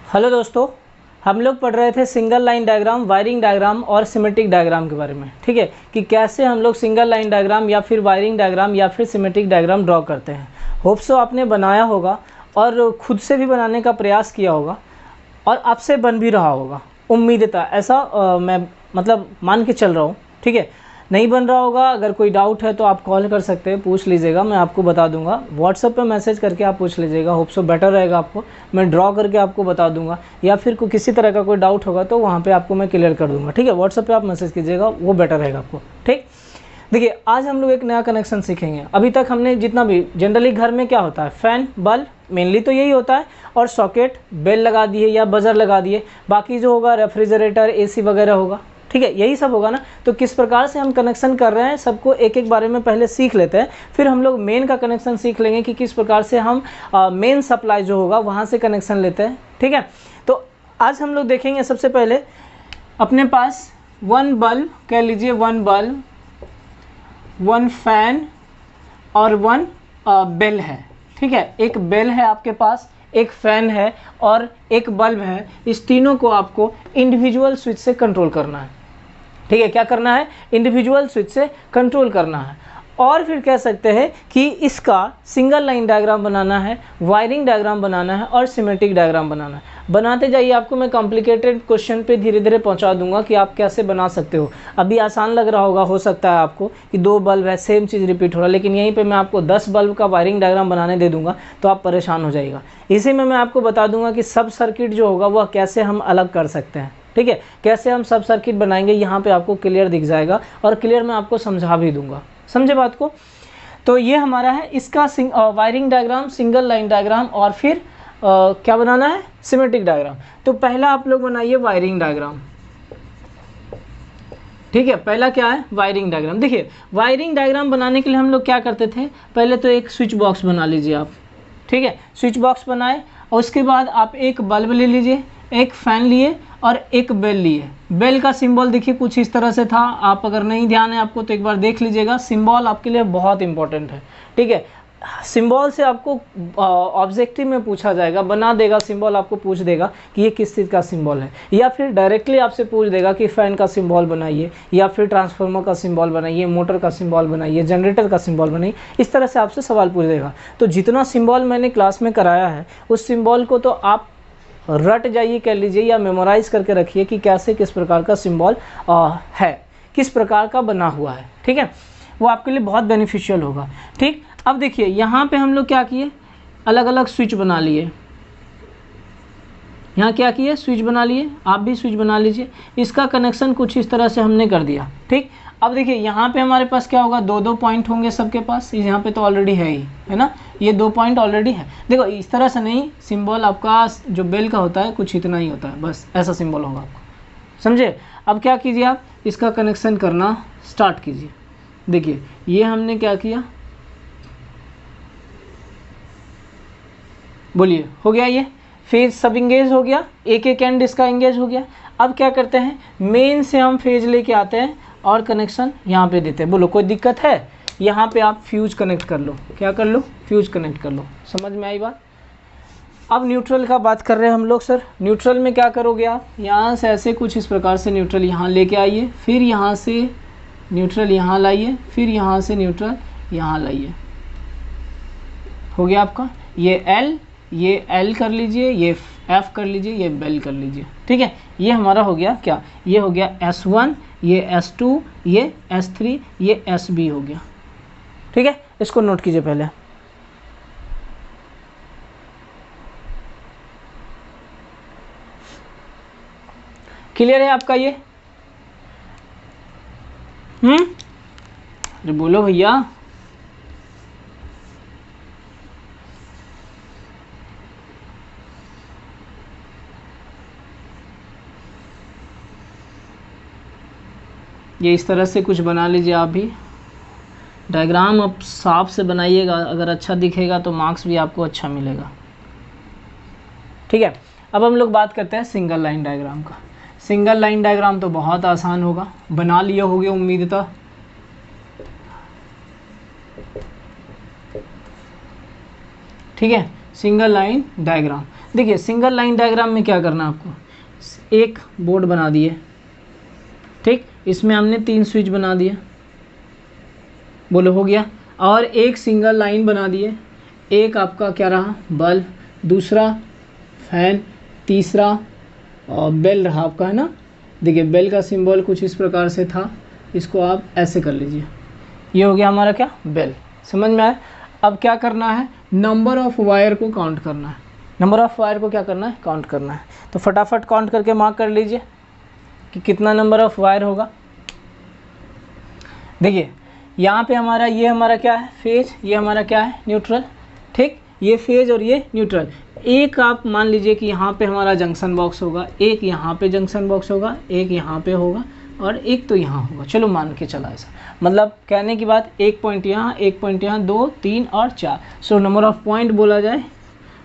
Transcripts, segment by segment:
Hello दोस्तों, हम लोग पढ़ रहे थे single line diagram, wiring diagram और सिमेट्रिक डायग्राम के बारे में। ठीक है, कि कैसे हम लोग सिंगल लाइन डायग्राम या फिर वायरिंग डायग्राम या फिर सिमेट्रिक डायग्राम ड्रॉ करते हैं। होप सो आपने बनाया होगा और खुद से भी बनाने का प्रयास किया होगा और आपसे बन भी रहा होगा। उम्मीद था ऐसा, मैं मतलब मान के चल रहा हूँ। ठीक है, नहीं बन रहा होगा, अगर कोई डाउट है तो आप कॉल कर सकते हैं, पूछ लीजिएगा, मैं आपको बता दूंगा। व्हाट्सएप पे मैसेज करके आप पूछ लीजिएगा, होप सो बेटर रहेगा आपको। मैं ड्रॉ करके आपको बता दूंगा, या फिर किसी तरह का कोई डाउट होगा तो वहाँ पे आपको मैं क्लियर कर दूंगा। ठीक है, व्हाट्सएप पे आप मैसेज कीजिएगा, वो बेटर रहेगा आपको। ठीक, देखिए आज हम लोग एक नया कनेक्शन सीखेंगे। अभी तक हमने जितना भी जनरली घर में क्या होता है, फ़ैन, बल्ब, मेनली तो यही होता है, और सॉकेट, बेल लगा दिए या बजर लगा दिए। बाकी जो होगा रेफ्रिजरेटर, एसी वगैरह होगा। ठीक है, यही सब होगा ना। तो किस प्रकार से हम कनेक्शन कर रहे हैं, सबको एक एक बारे में पहले सीख लेते हैं, फिर हम लोग मेन का कनेक्शन सीख लेंगे कि किस प्रकार से हम मेन सप्लाई जो होगा वहाँ से कनेक्शन लेते हैं। ठीक है, तो आज हम लोग देखेंगे सबसे पहले अपने पास वन बल्ब, कह लीजिए वन बल्ब, वन फैन और वन बेल है। ठीक है, एक बेल है आपके पास, एक फ़ैन है और एक बल्ब है। इस तीनों को आपको इंडिविजुअल स्विच से कंट्रोल करना है। ठीक है, क्या करना है, इंडिविजुअल स्विच से कंट्रोल करना है। और फिर कह सकते हैं कि इसका सिंगल लाइन डायग्राम बनाना है, वायरिंग डायग्राम बनाना है और सिमेट्रिक डायग्राम बनाना है। बनाते जाइए, आपको मैं कॉम्प्लिकेटेड क्वेश्चन पे धीरे धीरे पहुंचा दूंगा कि आप कैसे बना सकते हो। अभी आसान लग रहा होगा, हो सकता है आपको कि दो बल्ब है, सेम चीज़ रिपीट हो रहा है, लेकिन यहीं पे मैं आपको 10 बल्ब का वायरिंग डायग्राम बनाने दे दूंगा तो आप परेशान हो जाएगा। इसी में मैं आपको बता दूंगा कि सब सर्किट जो होगा वह कैसे हम अलग कर सकते हैं। ठीक है, कैसे हम सब सर्किट बनाएंगे, यहाँ पे आपको क्लियर दिख जाएगा और क्लियर मैं आपको समझा भी दूंगा। समझे बात को। तो ये हमारा है इसका wiring diagram, single line diagram और फिर क्या बनाना है, सिमेट्रिक डायग्राम। तो पहला आप लोग बनाइए वायरिंग डायग्राम। ठीक है, पहला क्या है, वायरिंग डायग्राम। देखिए वायरिंग डायग्राम बनाने के लिए हम लोग क्या करते थे, पहले तो एक स्विच बॉक्स बना लीजिए आप। ठीक है, स्विच बॉक्स बनाए और उसके बाद आप एक बल्ब ले लीजिए, एक फ़ैन लिए और एक बेल लिए। बेल का सिंबल देखिए कुछ इस तरह से था, आप अगर नहीं ध्यान है आपको तो एक बार देख लीजिएगा। सिंबल आपके लिए बहुत इंपॉर्टेंट है। ठीक है, सिंबल से आपको ऑब्जेक्टिव में पूछा जाएगा, बना देगा सिंबल, आपको पूछ देगा कि ये किस चीज़ का सिंबल है, या फिर डायरेक्टली आपसे पूछ देगा कि फ़ैन का सिंबल बनाइए, या फिर ट्रांसफार्मर का सिंबल बनाइए, मोटर का सिंबल बनाइए, जनरेटर का सिंबल बनाइए। इस तरह से आपसे सवाल पूछ देगा। तो जितना सिंबल मैंने क्लास में कराया है उस सिंबल को तो आप रट जाइए, कह लीजिए, या मेमोराइज करके रखिए कि कैसे किस प्रकार का सिंबल है, किस प्रकार का बना हुआ है। ठीक है, वो आपके लिए बहुत बेनिफिशियल होगा। ठीक, अब देखिए यहाँ पे हम लोग क्या किए, अलग अलग स्विच बना लिए। यहाँ क्या किए, स्विच बना लिए, आप भी स्विच बना लीजिए। इसका कनेक्शन कुछ इस तरह से हमने कर दिया। ठीक, अब देखिए यहाँ पे हमारे पास क्या होगा, दो दो पॉइंट होंगे सबके पास। यहाँ पे तो ऑलरेडी है ही, है ना, ये दो पॉइंट ऑलरेडी है। देखो इस तरह से नहीं, सिंबल आपका जो बेल का होता है कुछ इतना ही होता है, बस ऐसा सिंबल होगा आपको, समझे। अब क्या कीजिए, आप इसका कनेक्शन करना स्टार्ट कीजिए। देखिए ये हमने क्या किया, बोलिए, हो गया, ये फेज सब इंगेज हो गया, एक एक एंड इसका इंगेज हो गया। अब क्या करते हैं, मेन से हम फेज लेके आते हैं और कनेक्शन यहाँ पे देते हैं। बोलो कोई दिक्कत है, यहाँ पे आप फ्यूज कनेक्ट कर लो, क्या कर लो, फ्यूज कनेक्ट कर लो। समझ में आई बात। अब न्यूट्रल का बात कर रहे हैं हम लोग। सर न्यूट्रल में क्या करोगे आप, यहाँ से ऐसे कुछ इस प्रकार से न्यूट्रल यहाँ लेके आइए, फिर यहाँ से न्यूट्रल यहाँ लाइए, फिर यहाँ से न्यूट्रल यहाँ लाइए। हो गया आपका, ये L कर लीजिए, ये F कर लीजिए, ये बेल कर लीजिए। ठीक है, ये हमारा हो गया क्या, ये हो गया S1, ये S2, ये S3, ये SB हो गया। ठीक है, इसको नोट कीजिए पहले। क्लियर है आपका ये, अरे बोलो भैया। ये इस तरह से कुछ बना लीजिए आप भी डायग्राम। अब साफ से बनाइएगा, अगर अच्छा दिखेगा तो मार्क्स भी आपको अच्छा मिलेगा। ठीक है, अब हम लोग बात करते हैं सिंगल लाइन डायग्राम का। सिंगल लाइन डायग्राम तो बहुत आसान होगा, बना लिए होगे उम्मीद था। ठीक है, सिंगल लाइन डायग्राम देखिए सिंगल लाइन डायग्राम में क्या करना है आपको, एक बोर्ड बना दिए, ठीक, इसमें हमने 3 स्विच बना दिए, बोलो हो गया, और एक सिंगल लाइन बना दिए, एक आपका क्या रहा बल्ब, दूसरा फैन, तीसरा बेल रहा आपका, है ना। देखिए बेल का सिंबल कुछ इस प्रकार से था, इसको आप ऐसे कर लीजिए, ये हो गया हमारा क्या बेल, समझ में आया। अब क्या करना है, नंबर ऑफ वायर को काउंट करना है, नंबर ऑफ वायर को क्या करना है, काउंट करना है। तो फटाफट काउंट करके मार्क कर लीजिए कि कितना नंबर ऑफ वायर होगा। देखिए यहाँ पे हमारा ये हमारा क्या है फेज, ये हमारा क्या है न्यूट्रल, ठीक, ये फेज और ये न्यूट्रल। एक आप मान लीजिए कि यहाँ पे हमारा जंक्शन बॉक्स होगा, एक यहाँ पे जंक्शन बॉक्स होगा, एक यहाँ पे होगा और एक तो यहाँ होगा, चलो मान के चला ऐसा, मतलब कहने की बात एक पॉइंट यहाँ, एक पॉइंट यहाँ, 2 3 और 4। सो नंबर ऑफ पॉइंट बोला जाए,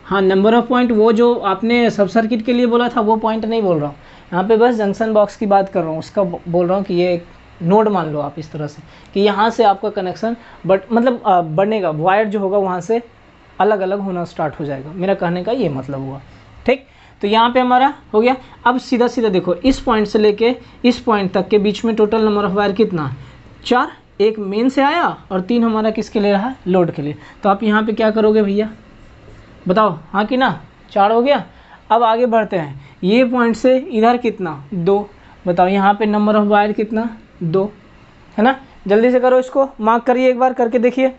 हाँ नंबर ऑफ पॉइंट वो जो आपने सब सर्किट के लिए बोला था वो पॉइंट नहीं बोल रहा हूँ, यहाँ पे बस जंक्शन बॉक्स की बात कर रहा हूँ, उसका बोल रहा हूँ कि ये एक नोड मान लो आप इस तरह से कि यहाँ से आपका कनेक्शन मतलब बढ़नेगा, वायर जो होगा वहाँ से अलग अलग होना स्टार्ट हो जाएगा, मेरा कहने का ये मतलब हुआ, ठीक। तो यहाँ पे हमारा हो गया। अब सीधा सीधा देखो इस पॉइंट से लेके इस पॉइंट तक के बीच में टोटल नंबर ऑफ वायर कितना है, 4, एक मेन से आया और 3 हमारा किसके लिए रहा, लोड के लिए। तो आप यहाँ पे क्या करोगे भैया बताओ, हाँ कि ना, 4 हो गया। अब आगे बढ़ते हैं, ये पॉइंट से इधर कितना 2, बताओ यहाँ पे नंबर ऑफ वायर कितना 2, है ना। जल्दी से करो, इसको मार्क करिए, एक बार करके देखिए।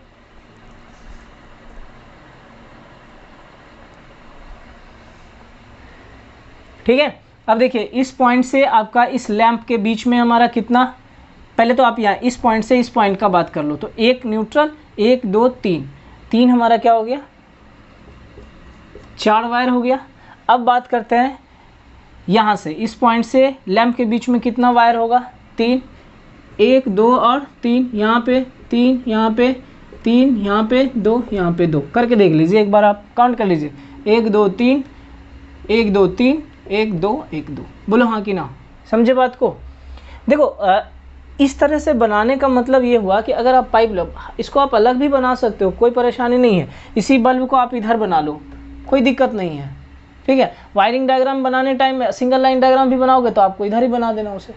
ठीक है, अब देखिए इस पॉइंट से आपका इस लैंप के बीच में हमारा कितना, पहले तो आप यहाँ इस पॉइंट से इस पॉइंट का बात कर लो, तो एक न्यूट्रल, 1 2 3 हमारा क्या हो गया 4 वायर हो गया। अब बात करते हैं यहाँ से इस पॉइंट से लैंप के बीच में कितना वायर होगा, 3, 1 2 और 3, यहाँ पे 3, यहाँ पे 3, यहाँ पे 2, यहाँ पे 2, करके देख लीजिए एक बार, आप काउंट कर लीजिए, 1 2 3, 1 2 3, 1 2 1 2, बोलो हाँ कि ना, समझे बात को। देखो इस तरह से बनाने का मतलब ये हुआ कि अगर आप पाइप लो, इसको आप अलग भी बना सकते हो, कोई परेशानी नहीं है, इसी बल्ब को आप इधर बना लो, कोई दिक्कत नहीं है, ठीक है। वायरिंग डायग्राम बनाने टाइम सिंगल लाइन डायग्राम भी बनाओगे तो आपको इधर ही बना देना उसे,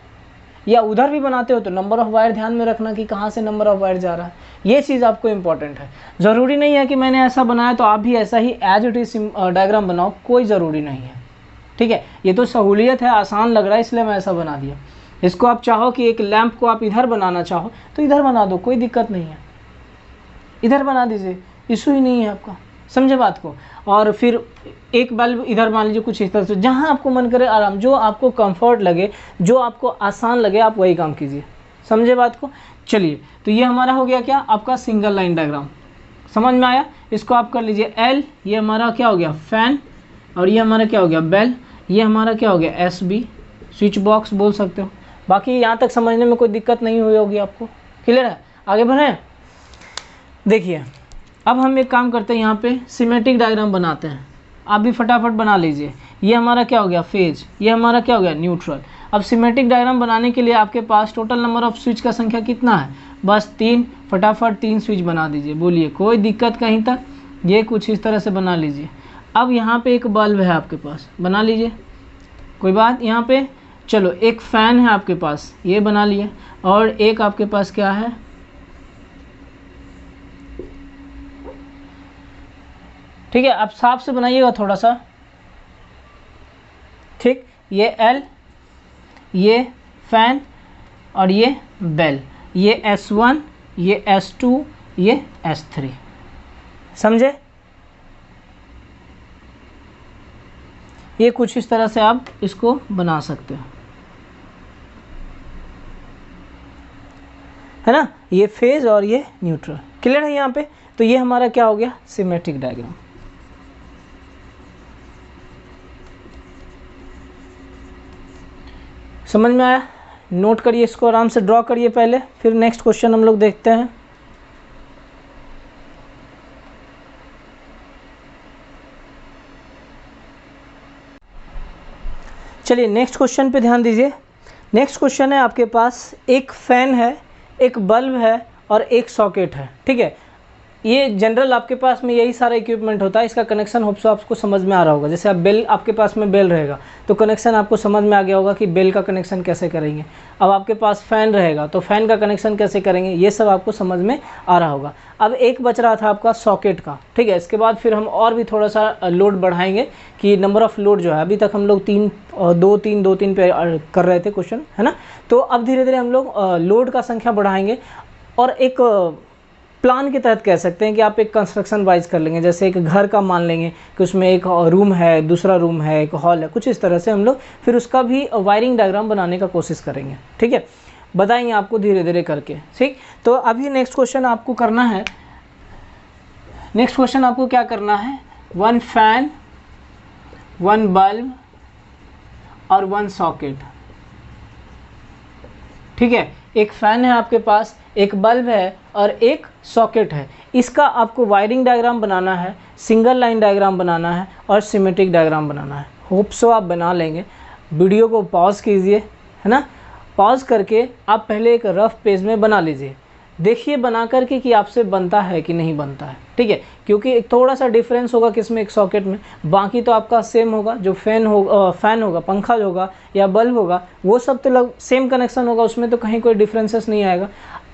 या उधर भी बनाते हो तो नंबर ऑफ वायर ध्यान में रखना कि कहाँ से नंबर ऑफ वायर जा रहा है, ये चीज़ आपको इंपॉर्टेंट है। ज़रूरी नहीं है कि मैंने ऐसा बनाया तो आप भी ऐसा ही एज इट इज डायग्राम बनाओ, कोई ज़रूरी नहीं है, ठीक है। ये तो सहूलियत है, आसान लग रहा है इसलिए मैं ऐसा बना दिया। इसको आप चाहो कि एक लैंप को आप इधर बनाना चाहो तो इधर बना दो, कोई दिक्कत नहीं है, इधर बना दीजिए, इशू ही नहीं है आपका, समझे बात को। और फिर एक बल्ब इधर मान लीजिए कुछ इस तरह से, जहाँ आपको मन करे आराम, जो आपको कंफर्ट लगे, जो आपको आसान लगे आप वही काम कीजिए, समझे बात को। चलिए तो ये हमारा हो गया क्या, आपका सिंगल लाइन डायग्राम, समझ में आया। इसको आप कर लीजिए एल, ये हमारा क्या हो गया फैन, और ये हमारा क्या हो गया बेल, ये हमारा क्या हो गया एस बी, स्विच बॉक्स बोल सकते हो। बाकी यहाँ तक समझने में कोई दिक्कत नहीं हुई होगी आपको, क्लियर है। आगे बढ़ें, देखिए अब हम एक काम करते हैं, यहाँ पे सिमेट्रिक डायग्राम बनाते हैं, आप भी फटाफट बना लीजिए। ये हमारा क्या हो गया फेज, ये हमारा क्या हो गया न्यूट्रल। अब सिमेट्रिक डायग्राम बनाने के लिए आपके पास टोटल नंबर ऑफ स्विच का संख्या कितना है, बस 3, फटाफट 3 स्विच बना दीजिए, बोलिए कोई दिक्कत कहीं तक। ये कुछ इस तरह से बना लीजिए। अब यहाँ पे एक बल्ब है आपके पास, बना लीजिए, कोई बात। यहाँ पे चलो एक फ़ैन है आपके पास, ये बना लिए, और एक आपके पास क्या है, ठीक है, आप साफ से बनाइएगा थोड़ा सा, ठीक। ये एल, ये फैन और ये बेल, ये S1, ये S2, ये S3, समझे। ये कुछ इस तरह से आप इसको बना सकते हो, है ना। ये फेज और ये न्यूट्रल, क्लियर है यहाँ पे। तो ये हमारा क्या हो गया सिमेट्रिक डायग्राम। समझ में आया, नोट करिए इसको, आराम से ड्रॉ करिए पहले, फिर नेक्स्ट क्वेश्चन हम लोग देखते हैं। चलिए नेक्स्ट क्वेश्चन पे ध्यान दीजिए। नेक्स्ट क्वेश्चन है आपके पास, एक फ़ैन है, एक बल्ब है और एक सॉकेट है, ठीक है। ये जनरल आपके पास में यही सारा इक्विपमेंट होता है। इसका कनेक्शन होप सो आपको समझ में आ रहा होगा। जैसे आप बेल, आपके पास में बेल रहेगा तो कनेक्शन आपको समझ में आ गया होगा कि बेल का कनेक्शन कैसे करेंगे। अब आपके पास फ़ैन रहेगा तो फ़ैन का कनेक्शन कैसे करेंगे, ये सब आपको समझ में आ रहा होगा। अब एक बच रहा था आपका सॉकेट का, ठीक है। इसके बाद फिर हम और भी थोड़ा सा लोड बढ़ाएंगे कि नंबर ऑफ़ लोड जो है, अभी तक हम लोग 2-3 पे कर रहे थे क्वेश्चन, है ना। तो अब धीरे धीरे हम लोग लोड का संख्या बढ़ाएंगे और एक प्लान के तहत कह सकते हैं कि आप एक कंस्ट्रक्शन वाइज कर लेंगे। जैसे एक घर का मान लेंगे कि उसमें एक रूम है, दूसरा रूम है, एक हॉल है, कुछ इस तरह से हम लोग फिर उसका भी वायरिंग डायग्राम बनाने का कोशिश करेंगे, ठीक है। बताएंगे आपको धीरे धीरे करके, ठीक। तो अभी नेक्स्ट क्वेश्चन आपको करना है, नेक्स्ट क्वेश्चन आपको क्या करना है, 1 फैन, 1 बल्ब और 1 सॉकेट, ठीक है। एक फ़ैन है आपके पास, एक बल्ब है और एक सॉकेट है। इसका आपको वायरिंग डायग्राम बनाना है, सिंगल लाइन डायग्राम बनाना है और सिमेट्रिक डायग्राम बनाना है। होप सो आप बना लेंगे। वीडियो को पॉज कीजिए, है ना। पॉज करके आप पहले एक रफ पेज में बना लीजिए, देखिए बना करके कि आपसे बनता है कि नहीं बनता है, ठीक है। क्योंकि एक थोड़ा सा डिफरेंस होगा किसमें, एक सॉकेट में, बाकी तो आपका सेम होगा। जो फ़ैन होगा, पंखा होगा या बल्ब होगा, वो सब तो सेम कनेक्शन होगा, उसमें तो कहीं कोई डिफरेंसेस नहीं आएगा।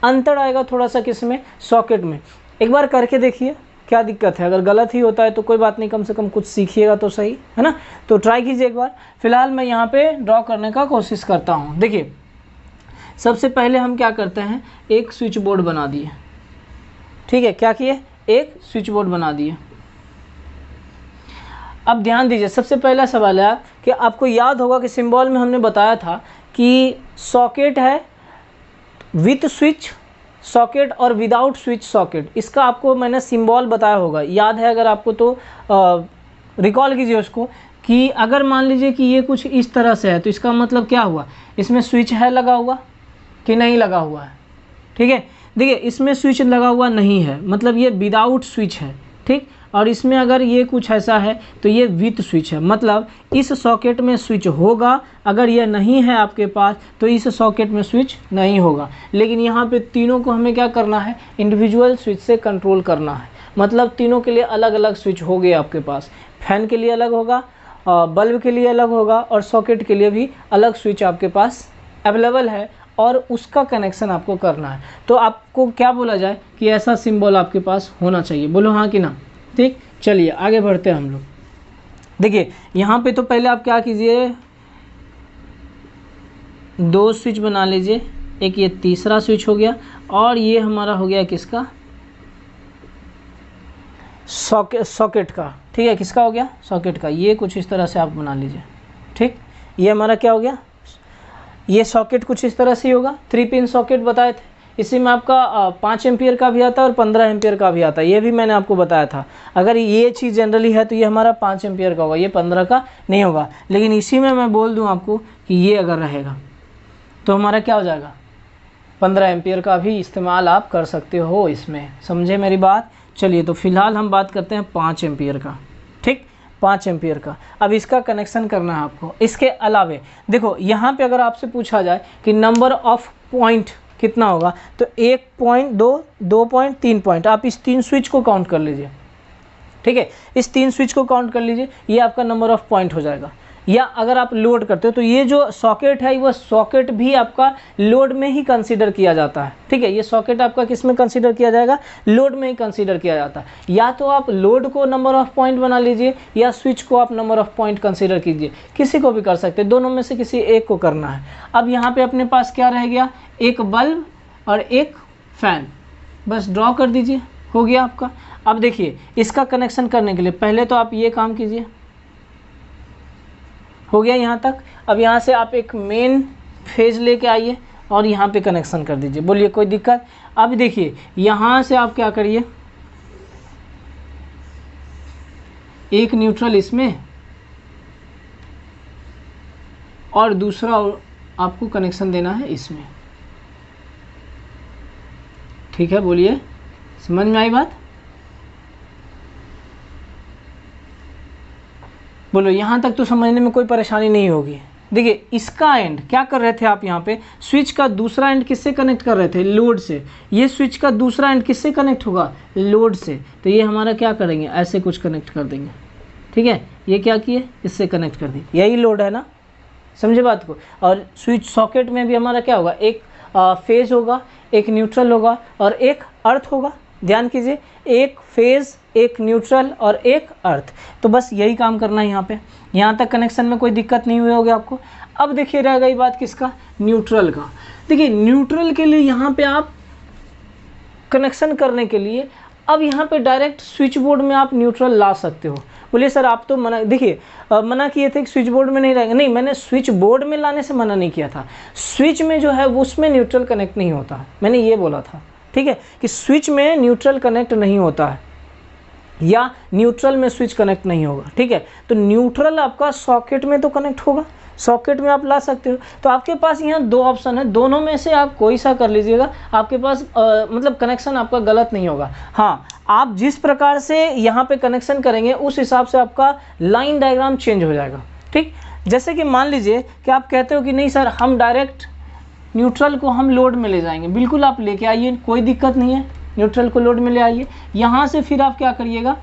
अंतर आएगा थोड़ा सा किसमें, सॉकेट में। एक बार करके देखिए क्या दिक्कत है। अगर गलत ही होता है तो कोई बात नहीं, कम से कम कुछ सीखिएगा तो सही, है ना। तो ट्राई कीजिए एक बार। फिलहाल मैं यहाँ पे ड्रॉ करने का कोशिश करता हूँ। देखिए सबसे पहले हम क्या करते हैं, एक स्विच बोर्ड बना दिए, ठीक है। क्या किए, एक स्विच बोर्ड बना दिए। अब ध्यान दीजिए, सबसे पहला सवाल है कि आपको याद होगा कि सिंबल में हमने बताया था कि सॉकेट है विथ स्विच सॉकेट और विदाउट स्विच सॉकेट। इसका आपको मैंने सिंबल बताया होगा, याद है अगर आपको तो रिकॉल कीजिए उसको। कि अगर मान लीजिए कि ये कुछ इस तरह से है तो इसका मतलब क्या हुआ, इसमें स्विच है लगा हुआ कि नहीं लगा हुआ है, ठीक है। देखिए इसमें स्विच लगा हुआ नहीं है, मतलब ये विदाउट स्विच है, ठीक। और इसमें अगर ये कुछ ऐसा है तो ये विथ स्विच है, मतलब इस सॉकेट में स्विच होगा। अगर ये नहीं है आपके पास तो इस सॉकेट में स्विच नहीं होगा। लेकिन यहाँ पे तीनों को हमें क्या करना है, इंडिविजुअल स्विच से कंट्रोल करना है। मतलब तीनों के लिए अलग अलग स्विच हो गए आपके पास। फैन के लिए अलग होगा, बल्ब के लिए अलग होगा और सॉकेट के लिए भी अलग स्विच आपके पास अवेलेबल है और उसका कनेक्शन आपको करना है। तो आपको क्या बोला जाए कि ऐसा सिंबल आपके पास होना चाहिए, बोलो हाँ कि ना, ठीक। चलिए आगे बढ़ते हैं हम लोग। देखिए यहाँ पे तो पहले आप क्या कीजिए, 2 स्विच बना लीजिए। एक ये तीसरा स्विच हो गया और ये हमारा हो गया किसका, सॉकेट का, ठीक है। किसका हो गया, सॉकेट का। ये कुछ इस तरह से आप बना लीजिए, ठीक। ये हमारा क्या हो गया, ये सॉकेट कुछ इस तरह से ही होगा। 3 पिन सॉकेट बताए थे, इसी में आपका 5 एम्पियर का भी आता है और 15 एम्पियर का भी आता है। ये भी मैंने आपको बताया था। अगर ये चीज़ जनरली है तो ये हमारा 5 एम्पियर का होगा, ये 15 का नहीं होगा। लेकिन इसी में मैं बोल दूं आपको कि ये अगर रहेगा तो हमारा क्या हो जाएगा, 15 एम्पियर का भी इस्तेमाल आप कर सकते हो इसमें। समझे मेरी बात। चलिए तो फिलहाल हम बात करते हैं 5 एम्पियर का, ठीक, 5 एम्पियर का। अब इसका कनेक्शन करना है आपको। इसके अलावे देखो यहाँ पे अगर आपसे पूछा जाए कि नंबर ऑफ पॉइंट कितना होगा तो 1 पॉइंट, 2 पॉइंट, 3 पॉइंट, आप इस 3 स्विच को काउंट कर लीजिए, ठीक है। इस 3 स्विच को काउंट कर लीजिए, ये आपका नंबर ऑफ पॉइंट हो जाएगा। या अगर आप लोड करते हो तो ये जो सॉकेट है वह सॉकेट भी आपका लोड में ही कंसीडर किया जाता है, ठीक है। ये सॉकेट आपका किस में कंसीडर किया जाएगा, लोड में ही कंसीडर किया जाता है। या तो आप लोड को नंबर ऑफ पॉइंट बना लीजिए या स्विच को आप नंबर ऑफ पॉइंट कंसीडर कीजिए, किसी को भी कर सकते हैं, दोनों में से किसी एक को करना है। अब यहाँ पे अपने पास क्या रह गया, एक बल्ब और एक फैन, बस ड्रॉ कर दीजिए, हो गया आपका। अब देखिए इसका कनेक्शन करने के लिए पहले तो आप ये काम कीजिए, हो गया यहाँ तक। अब यहाँ से आप एक मेन फेज लेके आइए और यहाँ पे कनेक्शन कर दीजिए, बोलिए कोई दिक्कत। अब देखिए यहाँ से आप क्या करिए, एक न्यूट्रल इसमें और दूसरा आपको कनेक्शन देना है इसमें, ठीक है। बोलिए समझ में आई बात, बोलो यहाँ तक तो समझने में कोई परेशानी नहीं होगी देखिए इसका एंड क्या कर रहे थे आप यहाँ पे, स्विच का दूसरा एंड किससे कनेक्ट कर रहे थे, लोड से। ये स्विच का दूसरा एंड किससे कनेक्ट होगा, लोड से। तो ये हमारा क्या करेंगे, ऐसे कुछ कनेक्ट कर देंगे, ठीक है। ये क्या किए, इससे कनेक्ट कर दी, यही लोड है ना, समझे बात को। और स्विच सॉकेट में भी हमारा क्या होगा, एक फेज होगा, एक न्यूट्रल होगा और एक अर्थ होगा। ध्यान कीजिए, एक फेज, एक न्यूट्रल और एक अर्थ। तो बस यही काम करना है यहाँ पे। यहाँ तक कनेक्शन में कोई दिक्कत नहीं हुई होगी आपको। अब देखिए रह गई बात किसका, न्यूट्रल का। देखिए न्यूट्रल के लिए यहाँ पे आप कनेक्शन करने के लिए अब यहाँ पे डायरेक्ट स्विच बोर्ड में आप न्यूट्रल ला सकते हो। बोलिए सर आप तो मना, देखिए मना किए थे कि स्विच बोर्ड में नहीं रहेगा। नहीं, मैंने स्विच बोर्ड में लाने से मना नहीं किया था। स्विच में जो है वो उसमें न्यूट्रल कनेक्ट नहीं होता, मैंने ये बोला था, ठीक है, कि स्विच में न्यूट्रल कनेक्ट नहीं होता है या न्यूट्रल में स्विच कनेक्ट नहीं होगा, ठीक है। तो न्यूट्रल आपका सॉकेट में तो कनेक्ट होगा, सॉकेट में आप ला सकते हो। तो आपके पास यहाँ दो ऑप्शन है, दोनों में से आप कोई सा कर लीजिएगा, आपके पास मतलब कनेक्शन आपका गलत नहीं होगा। हाँ, आप जिस प्रकार से यहाँ पे कनेक्शन करेंगे उस हिसाब से आपका लाइन डायग्राम चेंज हो जाएगा, ठीक। जैसे कि मान लीजिए कि आप कहते हो कि नहीं सर हम डायरेक्ट न्यूट्रल को हम लोड में ले जाएंगे, बिल्कुल आप लेके आइए, कोई दिक्कत नहीं है, न्यूट्रल को लोड में ले आइए। यहाँ से फिर आप क्या करिएगा,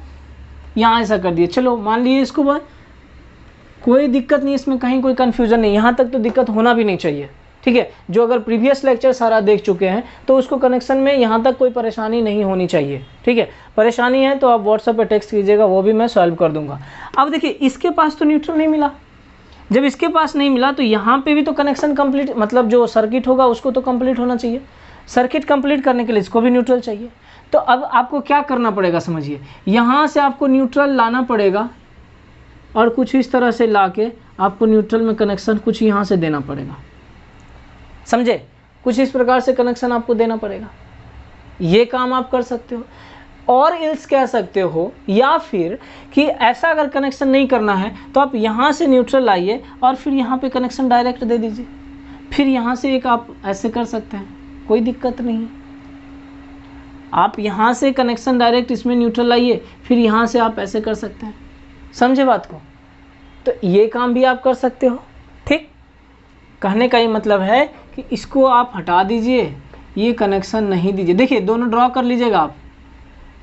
यहाँ ऐसा कर दिए, चलो मान लीजिए इसको बाद, कोई दिक्कत नहीं, इसमें कहीं कोई कन्फ्यूजन नहीं, यहाँ तक तो दिक्कत होना भी नहीं चाहिए, ठीक है। जो अगर प्रीवियस लेक्चर सारा देख चुके हैं तो उसको कनेक्शन में यहाँ तक कोई परेशानी नहीं होनी चाहिए, ठीक है। परेशानी है तो आप व्हाट्सएप पे टेक्स्ट कीजिएगा, वो भी मैं सॉल्व कर दूंगा। अब देखिए इसके पास तो न्यूट्रल नहीं मिला, जब इसके पास नहीं मिला तो यहाँ पे भी तो कनेक्शन कंप्लीट, मतलब जो सर्किट होगा उसको तो कंप्लीट होना चाहिए। सर्किट कंप्लीट करने के लिए इसको भी न्यूट्रल चाहिए। तो अब आपको क्या करना पड़ेगा, समझिए, यहाँ से आपको न्यूट्रल लाना पड़ेगा और कुछ इस तरह से लाके आपको न्यूट्रल में कनेक्शन कुछ यहाँ से देना पड़ेगा, समझे, कुछ इस प्रकार से कनेक्शन आपको देना पड़ेगा। ये काम आप कर सकते हो। और इल्स कह सकते हो, या फिर कि ऐसा अगर कनेक्शन नहीं करना है तो आप यहाँ से न्यूट्रल लाइए और फिर यहाँ पे कनेक्शन डायरेक्ट दे दीजिए। फिर यहाँ से एक आप ऐसे कर सकते हैं, कोई दिक्कत नहीं है। आप यहाँ से कनेक्शन डायरेक्ट इसमें न्यूट्रल लाइए, फिर यहाँ से आप ऐसे कर सकते हैं, समझे बात को। तो ये काम भी आप कर सकते हो, ठीक। कहने का ये मतलब है कि इसको आप हटा दीजिए, ये कनेक्शन नहीं दीजिए। देखिए दोनों ड्रॉ कर लीजिएगा आप,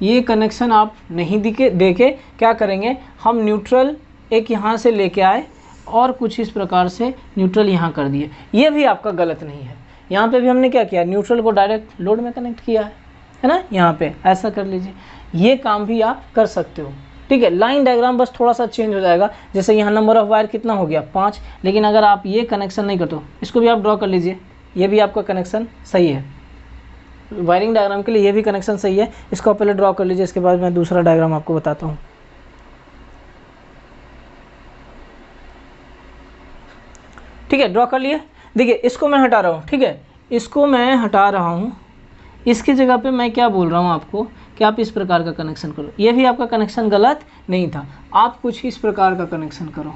ये कनेक्शन आप नहीं देके क्या करेंगे, हम न्यूट्रल एक यहाँ से लेके आए और कुछ इस प्रकार से न्यूट्रल यहाँ कर दिए। ये भी आपका गलत नहीं है। यहाँ पे भी हमने क्या किया, न्यूट्रल को डायरेक्ट लोड में कनेक्ट किया है ना, यहाँ पे ऐसा कर लीजिए। ये काम भी आप कर सकते हो, ठीक है। लाइन डायग्राम बस थोड़ा सा चेंज हो जाएगा। जैसे यहाँ नंबर ऑफ वायर कितना हो गया, 5, लेकिन अगर आप ये कनेक्शन नहीं करते हो, इसको भी आप ड्रॉ कर लीजिए, ये भी आपका कनेक्शन सही है। वायरिंग डायग्राम के लिए ये भी कनेक्शन सही है, इसको पहले ड्रॉ कर लीजिए, इसके बाद मैं दूसरा डायग्राम आपको बताता हूँ। ठीक है, ड्रॉ कर लिए। देखिए इसको मैं हटा रहा हूँ, ठीक है, इसको मैं हटा रहा हूँ। इसकी जगह पे मैं क्या बोल रहा हूँ आपको कि आप इस प्रकार का कनेक्शन करो। ये भी आपका कनेक्शन गलत नहीं था, आप कुछ इस प्रकार का कनेक्शन करो,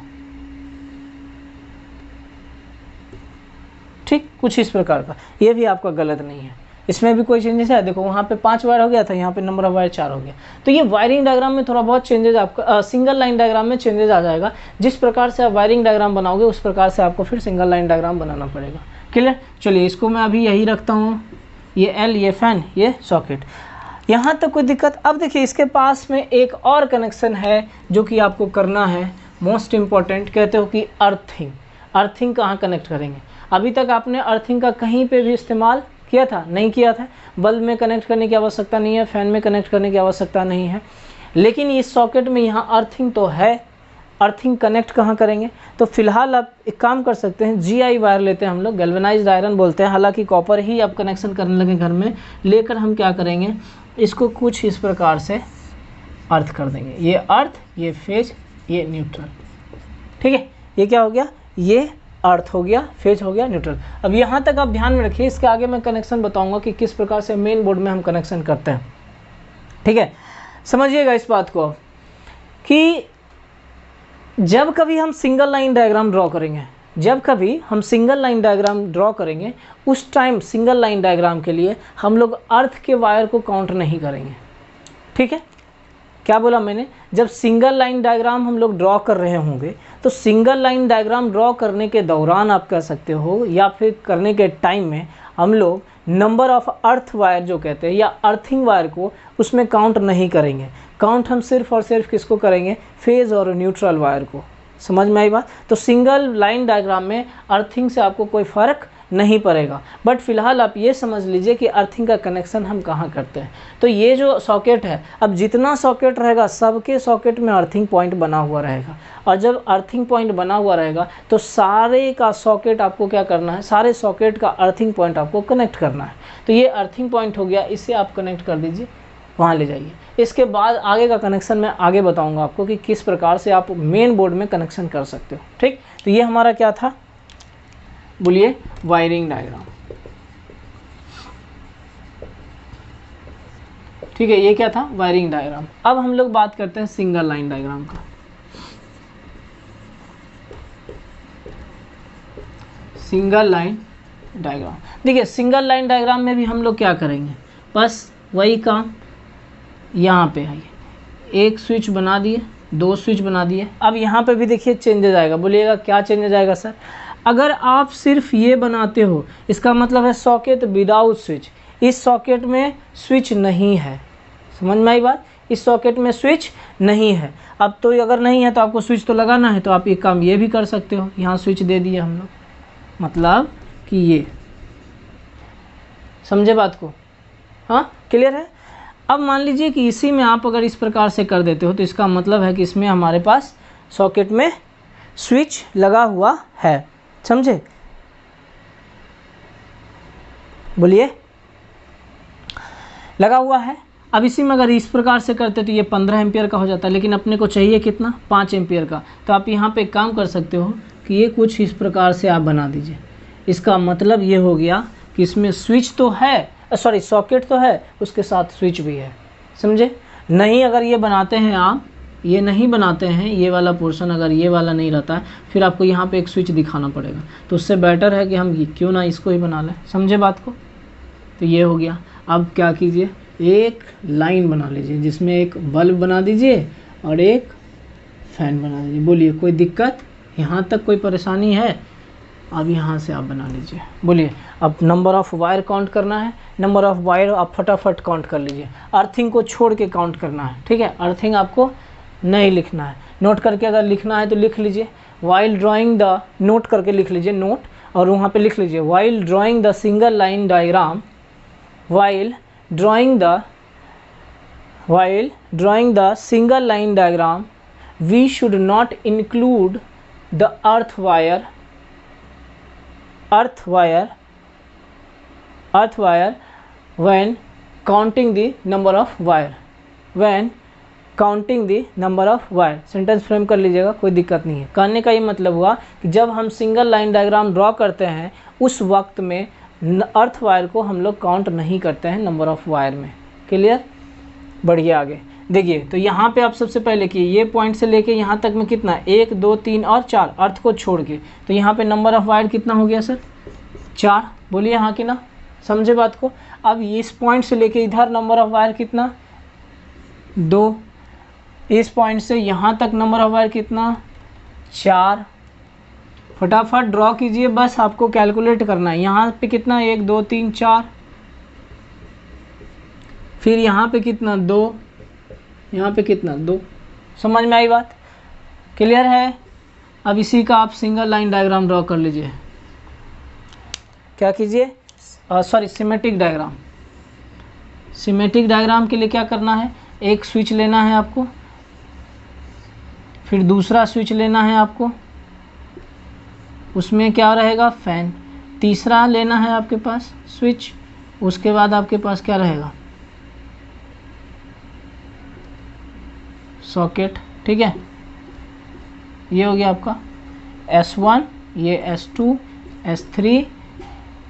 ठीक, कुछ इस प्रकार का। ये भी आपका गलत नहीं है, इसमें भी कोई चेंजेस है। देखो वहाँ पे 5 वायर हो गया था, यहाँ पे नंबर ऑफ वायर 4 हो गया। तो ये वायरिंग डायग्राम में थोड़ा बहुत चेंजेस आपका सिंगल लाइन डायग्राम में चेंजेस आ जाएगा। जिस प्रकार से आप वायरिंग डायग्राम बनाओगे उस प्रकार से आपको फिर सिंगल लाइन डायग्राम बनाना पड़ेगा। क्लियर। चलिए इसको मैं अभी यही रखता हूँ, ये एल, ये फैन, ये सॉकेट, यहाँ तक कोई दिक्कत। अब देखिए इसके पास में एक और कनेक्शन है जो कि आपको करना है, मोस्ट इम्पॉर्टेंट। कहते हो कि अर्थिंग। अर्थिंग कहाँ कनेक्ट करेंगे? अभी तक आपने अर्थिंग का कहीं पे भी इस्तेमाल किया था? नहीं किया था। बल्ब में कनेक्ट करने की आवश्यकता नहीं है, फैन में कनेक्ट करने की आवश्यकता नहीं है, लेकिन इस सॉकेट में यहाँ अर्थिंग तो है। अर्थिंग कनेक्ट कहाँ करेंगे? तो फिलहाल आप एक काम कर सकते हैं, GI वायर लेते हैं हम लोग, गैल्वेनाइज्ड आयरन बोलते हैं, हालांकि कॉपर ही आप कनेक्शन करने लगे घर में, लेकर हम क्या करेंगे, इसको कुछ इस प्रकार से अर्थ कर देंगे। ये अर्थ, ये फेज, ये न्यूट्रल। ठीक है, ये क्या हो गया, ये अर्थ हो गया, फेज हो गया, न्यूट्रल। अब यहाँ तक आप ध्यान में रखिए, इसके आगे मैं कनेक्शन बताऊंगा कि किस प्रकार से मेन बोर्ड में हम कनेक्शन करते हैं। ठीक है, समझिएगा इस बात को कि जब कभी हम सिंगल लाइन डायग्राम ड्रॉ करेंगे, जब कभी हम सिंगल लाइन डायग्राम ड्रॉ करेंगे, उस टाइम सिंगल लाइन डायग्राम के लिए हम लोग अर्थ के वायर को काउंट नहीं करेंगे। ठीक है, क्या बोला मैंने, जब सिंगल लाइन डायग्राम हम लोग ड्रॉ कर रहे होंगे तो सिंगल लाइन डायग्राम ड्रॉ करने के दौरान आप कह सकते हो या फिर करने के टाइम में हम लोग नंबर ऑफ अर्थ वायर जो कहते हैं या अर्थिंग वायर को उसमें काउंट नहीं करेंगे। काउंट हम सिर्फ और सिर्फ किसको करेंगे, फेज और न्यूट्रल वायर को। समझ में आई बात। तो सिंगल लाइन डायग्राम में अर्थिंग से आपको कोई फ़र्क नहीं पड़ेगा, बट फिलहाल आप ये समझ लीजिए कि अर्थिंग का कनेक्शन हम कहाँ करते हैं। तो ये जो सॉकेट है, अब जितना सॉकेट रहेगा सबके सॉकेट में अर्थिंग पॉइंट बना हुआ रहेगा, और जब अर्थिंग पॉइंट बना हुआ रहेगा तो सारे का सॉकेट आपको क्या करना है, सारे सॉकेट का अर्थिंग पॉइंट आपको कनेक्ट करना है। तो ये अर्थिंग पॉइंट हो गया, इसे आप कनेक्ट कर दीजिए, वहाँ ले जाइए। इसके बाद आगे का कनेक्शन मैं आगे बताऊँगा आपको कि किस प्रकार से आप मेन बोर्ड में कनेक्शन कर सकते हो। ठीक, तो ये हमारा क्या था, बोलिए, वायरिंग डायग्राम। ठीक है, ये क्या था, वायरिंग डायग्राम। अब हम लोग बात करते हैं सिंगल लाइन डायग्राम का। सिंगल लाइन डायग्राम, देखिए सिंगल लाइन डायग्राम में भी हम लोग क्या करेंगे, बस वही काम। यहाँ पे है, एक स्विच बना दिए, दो स्विच बना दिए। अब यहाँ पे भी देखिए चेंजेस आएगा। बोलिएगा क्या चेंजेस आएगा सर, अगर आप सिर्फ ये बनाते हो इसका मतलब है सॉकेट विदाउट स्विच। इस सॉकेट में स्विच नहीं है, समझ में आई बात, इस सॉकेट में स्विच नहीं है। अब तो अगर नहीं है तो आपको स्विच तो लगाना है, तो आप एक काम ये भी कर सकते हो, यहाँ स्विच दे दिए हम लोग, मतलब कि ये, समझे बात को, हाँ क्लियर है। अब मान लीजिए कि इसी में आप अगर इस प्रकार से कर देते हो तो इसका मतलब है कि इसमें हमारे पास सॉकेट में स्विच लगा हुआ है, समझे, बोलिए, लगा हुआ है। अब इसी में अगर इस प्रकार से करते तो ये 15 एम्पियर का हो जाता है, लेकिन अपने को चाहिए कितना, 5 एम्पियर का। तो आप यहाँ पे एक काम कर सकते हो कि ये कुछ इस प्रकार से आप बना दीजिए। इसका मतलब ये हो गया कि इसमें स्विच तो है, सॉरी सॉकेट तो है, उसके साथ स्विच भी है, समझे। नहीं अगर ये बनाते हैं आप, ये नहीं बनाते हैं, ये वाला पोर्शन अगर ये वाला नहीं रहता है, फिर आपको यहाँ पे एक स्विच दिखाना पड़ेगा। तो उससे बेटर है कि हम क्यों ना इसको ही बना लें, समझे बात को। तो ये हो गया। अब क्या कीजिए, एक लाइन बना लीजिए जिसमें एक बल्ब बना दीजिए और एक फैन बना दीजिए। बोलिए कोई दिक्कत, यहाँ तक कोई परेशानी है। अब यहाँ से आप बना लीजिए, बोलिए। अब नंबर ऑफ़ वायर काउंट करना है, नंबर ऑफ़ वायर आप फटाफट काउंट कर लीजिए। अर्थिंग को छोड़ के काउंट करना है, ठीक है। अर्थिंग आपको नहीं लिखना है, नोट करके अगर लिखना है तो लिख लीजिए। वाइल ड्राइंग द, नोट करके लिख लीजिए, नोट, और वहाँ पे लिख लीजिए while drawing the single line diagram, while drawing the single line diagram we should not include the earth wire when counting the number of wire, when counting the number of wire. Sentence frame कर लीजिएगा, कोई दिक्कत नहीं है। कहने का ये मतलब हुआ कि जब हम सिंगल लाइन डायग्राम ड्रॉ करते हैं उस वक्त में अर्थ वायर को हम लोग काउंट नहीं करते हैं नंबर ऑफ़ वायर में। क्लियर, बढ़िए। आगे देखिए, तो यहाँ पे आप सबसे पहले कि ये पॉइंट से लेके यहाँ तक में कितना, 1 2 3 और 4 अर्थ को छोड़ के, तो यहाँ पे नंबर ऑफ़ वायर कितना हो गया सर, 4। बोलिए हाँ कि ना, समझे बात को। अब इस पॉइंट से लेके इधर नंबर ऑफ़ वायर कितना, 2। इस पॉइंट से यहाँ तक नंबर ऑफ़ वायर कितना, 4। फटाफट ड्रॉ कीजिए, बस आपको कैलकुलेट करना है। यहाँ पे कितना, 1 2 3 4, फिर यहाँ पे कितना, 2, यहाँ पे कितना, 2। समझ में आई बात, क्लियर है। अब इसी का आप सिंगल लाइन डायग्राम ड्रॉ कर लीजिए। क्या कीजिए, sorry symmetric diagram. Symmetric diagram के लिए क्या करना है, एक स्विच लेना है आपको, फिर दूसरा स्विच लेना है आपको, उसमें क्या रहेगा, फैन। तीसरा लेना है आपके पास स्विच, उसके बाद आपके पास क्या रहेगा, सॉकेट। ठीक है, ये हो गया आपका S1, ये S2, S3,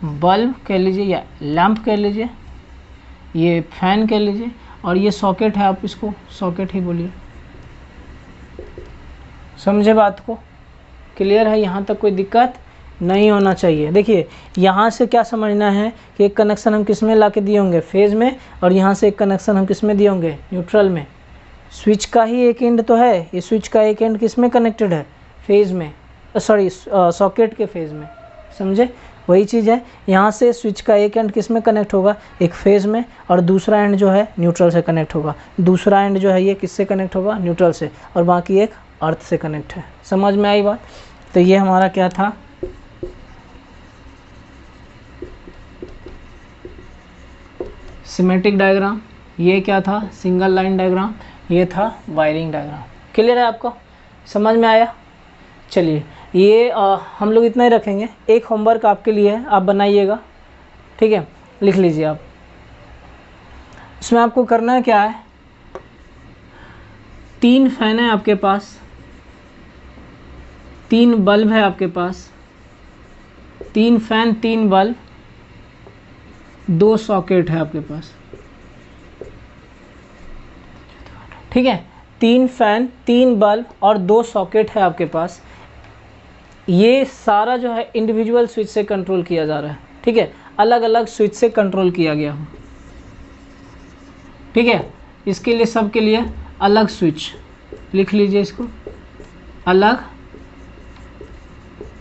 बल्ब कह लीजिए या लैंप कह लीजिए, ये फैन कह लीजिए, और ये सॉकेट है, आप इसको सॉकेट ही बोलिए। समझे बात को, क्लियर है, यहाँ तक कोई दिक्कत नहीं होना चाहिए। देखिए यहाँ से क्या समझना है कि एक कनेक्शन हम किस में ला के दिए होंगे, फेज़ में, और यहाँ से एक कनेक्शन हम किस में दिए होंगे, न्यूट्रल में। स्विच का ही एक एंड तो है, ये स्विच का एक एंड किस में कनेक्टेड है, फेज़ में, सॉरी सॉकेट के फेज़ में, समझे, वही चीज़ है। यहाँ से स्विच का एक एंड किस में कनेक्ट होगा, एक फेज़ में, और दूसरा एंड जो है न्यूट्रल से कनेक्ट होगा। दूसरा एंड जो है ये किससे कनेक्ट होगा, न्यूट्रल से, और बाकी एक अर्थ से कनेक्ट है। समझ में आई बात। तो ये हमारा क्या था, सिमेट्रिक डायग्राम, ये क्या था, सिंगल लाइन डायग्राम, ये था वायरिंग डायग्राम। क्लियर है आपको, समझ में आया। चलिए ये हम लोग इतना ही रखेंगे। एक होमवर्क आपके लिए है, आप बनाइएगा, ठीक है, लिख लीजिए आप। इसमें आपको करना है क्या है, 3 फैन है आपके पास, 3 बल्ब है आपके पास, 3 फैन 3 बल्ब, 2 सॉकेट है आपके पास, ठीक है। 3 फैन 3 बल्ब और 2 सॉकेट है आपके पास। ये सारा जो है इंडिविजुअल स्विच से कंट्रोल किया जा रहा है, ठीक है, अलग अलग स्विच से कंट्रोल किया गया हो, ठीक है। इसके लिए सब के लिए अलग स्विच लिख लीजिए, इसको अलग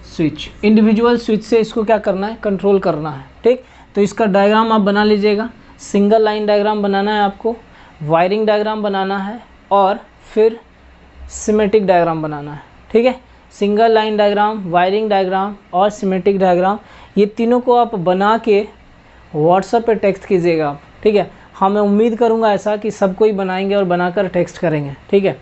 स्विच, इंडिविजुअल स्विच से इसको क्या करना है, कंट्रोल करना है, ठीक। तो इसका डायग्राम आप बना लीजिएगा। सिंगल लाइन डायग्राम बनाना है आपको, वायरिंग डायग्राम बनाना है, और फिर सिमेट्रिक डायग्राम बनाना है, ठीक है। Single line diagram, wiring diagram और सिमेट्रिक डायग्राम, ये तीनों को आप बना के व्हाट्सएप पे टेक्स्ट कीजिएगा आप, ठीक है। हाँ, मैं उम्मीद करूँगा ऐसा कि सब कोई बनाएंगे और बनाकर टेक्स्ट करेंगे, ठीक है।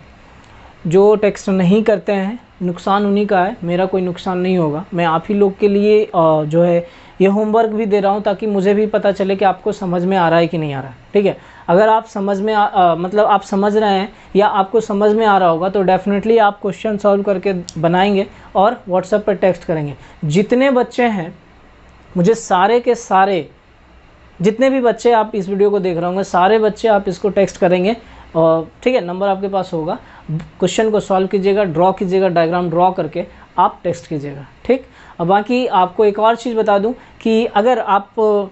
जो टेक्स्ट नहीं करते हैं नुकसान उन्हीं का है, मेरा कोई नुकसान नहीं होगा। मैं आप ही लोग के लिए जो है ये होमवर्क भी दे रहा हूँ ताकि मुझे भी पता चले कि आपको समझ में आ रहा है कि नहीं आ रहा है, ठीक है। अगर आप समझ में मतलब आप समझ रहे हैं या आपको समझ में आ रहा होगा तो डेफिनेटली आप क्वेश्चन सॉल्व करके बनाएंगे और व्हाट्सएप पर टेक्स्ट करेंगे। जितने बच्चे हैं, मुझे सारे के सारे जितने भी बच्चे आप इस वीडियो को देख रहे होंगे, सारे बच्चे आप इसको टेक्स्ट करेंगे, और ठीक है, नंबर आपके पास होगा। क्वेश्चन को सॉल्व कीजिएगा, ड्रॉ कीजिएगा, डायग्राम ड्रॉ करके आप टेक्स्ट कीजिएगा, ठीक। अब बाकी आपको एक और चीज़ बता दूं कि अगर आप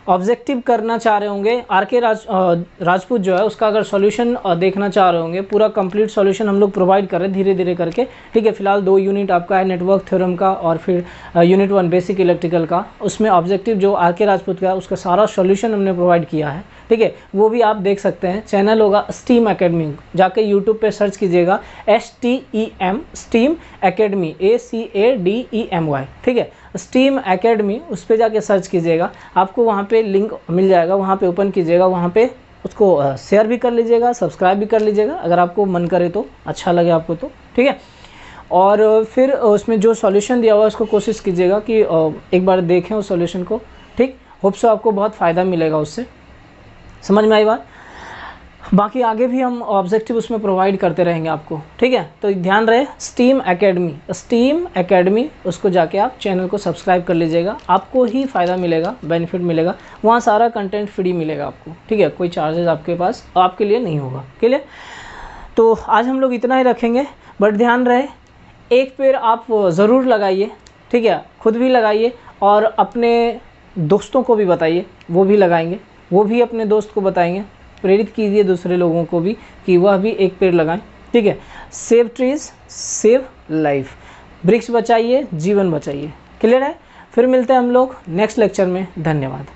ऑब्जेक्टिव करना चाह रहे होंगे, आर.के. राजपूत जो है उसका अगर सॉल्यूशन देखना चाह रहे होंगे, पूरा कंप्लीट सॉल्यूशन हम लोग प्रोवाइड कर रहे हैं धीरे धीरे करके, ठीक है। फिलहाल 2 यूनिट आपका है, नेटवर्क थ्योरम का और फिर यूनिट 1 बेसिक इलेक्ट्रिकल का। उसमें ऑब्जेक्टिव जो आर.के. राजपूत का है उसका सारा सॉल्यूशन हमने प्रोवाइड किया है, ठीक है। वो भी आप देख सकते हैं, चैनल होगा स्टीम एकेडमी, जाके यूट्यूब पे सर्च कीजिएगा STEM स्टीम एकेडमी, ACADEMY, ठीक है, स्टीम एकेडमी, उस पर जाके सर्च कीजिएगा, आपको वहाँ पे लिंक मिल जाएगा, वहाँ पे ओपन कीजिएगा, वहाँ पे उसको शेयर भी कर लीजिएगा, सब्सक्राइब भी कर लीजिएगा अगर आपको मन करे तो, अच्छा लगे आपको तो, ठीक है। और फिर उसमें जो सॉल्यूशन दिया हुआ है उसको कोशिश कीजिएगा कि एक बार देखें उस सॉल्यूशन को, ठीक। होप सो आपको बहुत फ़ायदा मिलेगा उससे, समझ में आई बात। बाकी आगे भी हम ऑब्जेक्टिव उसमें प्रोवाइड करते रहेंगे आपको, ठीक है। तो ध्यान रहे, स्टीम एकेडमी, उसको जाके आप चैनल को सब्सक्राइब कर लीजिएगा, आपको ही फ़ायदा मिलेगा, बेनिफिट मिलेगा, वहाँ सारा कंटेंट फ्री मिलेगा आपको, ठीक है। कोई चार्जेस आपके पास आपके लिए नहीं होगा, क्लियर। तो आज हम लोग इतना ही रखेंगे, बट ध्यान रहे एक पेड़ आप ज़रूर लगाइए, ठीक है, खुद भी लगाइए और अपने दोस्तों को भी बताइए, वो भी लगाएंगे, वो भी अपने दोस्त को बताएंगे, प्रेरित कीजिए दूसरे लोगों को भी कि वह भी एक पेड़ लगाएं, ठीक है। सेव ट्रीज सेव लाइफ, वृक्ष बचाइए जीवन बचाइए, क्लियर है। फिर मिलते हैं हम लोग नेक्स्ट लेक्चर में, धन्यवाद।